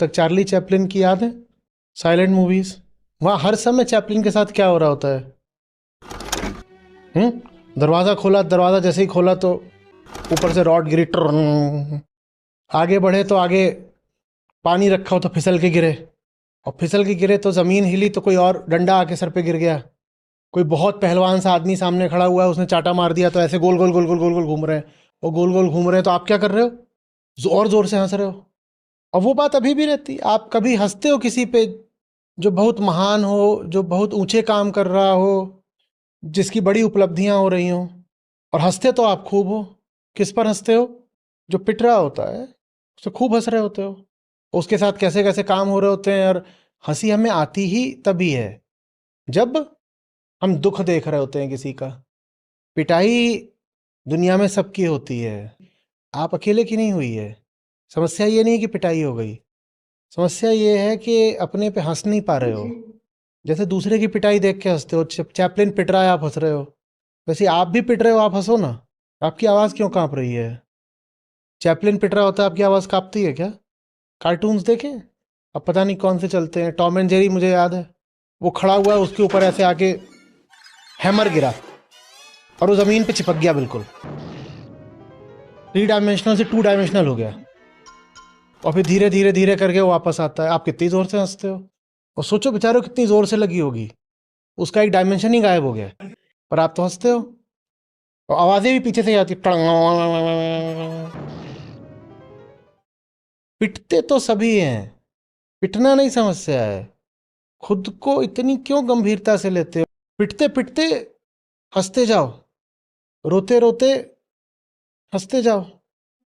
तक Charlie Chaplin की याद है, साइलेंट मूवीज। वहाँ हर समय चैपलिन के साथ क्या हो रहा होता है? दरवाज़ा खोला, दरवाज़ा जैसे ही खोला तो ऊपर से रॉड गिरी, ट्रंग। आगे बढ़े तो आगे पानी रखा हो तो फिसल के गिरे, और फिसल के गिरे तो ज़मीन हिली तो कोई और डंडा आके सर पे गिर गया। कोई बहुत पहलवान सा आदमी सामने खड़ा हुआ है, उसने चाटा मार दिया तो ऐसे गोल गोल गोल गोल गोल गोल घूम रहे हैं। और गोल गोल घूम रहे हैं तो आप क्या कर रहे हो? और जोर से हंस रहे हो। और वो बात अभी भी रहती। आप कभी हंसते हो किसी पे जो बहुत महान हो, जो बहुत ऊंचे काम कर रहा हो, जिसकी बड़ी उपलब्धियां हो रही हों, और हंसते तो आप खूब हो। किस पर हंसते हो? जो पिट रहा होता है उससे खूब हंस रहे होते हो। उसके साथ कैसे कैसे काम हो रहे होते हैं। और हंसी हमें आती ही तभी है जब हम दुख देख रहे होते हैं किसी का। पिटाई दुनिया में सबकी होती है, आप अकेले की नहीं हुई है। समस्या ये नहीं कि पिटाई हो गई, समस्या ये है कि अपने पे हंस नहीं पा रहे हो। जैसे दूसरे की पिटाई देख के हंसते हो, चैपलिन पिट रहा है आप हंस रहे हो, वैसे आप भी पिट रहे हो, आप हंसो ना। आपकी आवाज़ क्यों कांप रही है? चैपलिन पिट रहा होता है, आपकी आवाज़ कांपती है क्या? कार्टून्स देखें, अब पता नहीं कौन से चलते हैं, टॉम एंड जेरी मुझे याद है। वो खड़ा हुआ है, उसके ऊपर ऐसे आके हैमर गिरा और वो ज़मीन पे चिपक गया बिल्कुल। 3 डायमेंशनल से 2 डायमेंशनल हो गया, और फिर धीरे धीरे धीरे करके वो वापस आता है। आप कितनी ज़ोर से हंसते हो, और सोचो बेचारे को कितनी ज़ोर से लगी होगी, उसका एक डायमेंशन ही गायब हो गया, पर आप तो हंसते हो। और आवाज़ें भी पीछे से ही आती। पिटते तो सभी हैं, पिटना नहीं समस्या है। खुद को इतनी क्यों गंभीरता से लेते हो? पिटते पिटते हंसते जाओ, रोते रोते हंसते जाओ।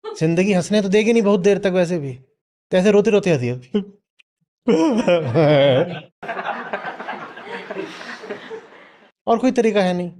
जिंदगी हंसने तो देगी नहीं बहुत देर तक वैसे भी, तो ऐसे रोते रोते हंसिए। और कोई तरीका है नहीं।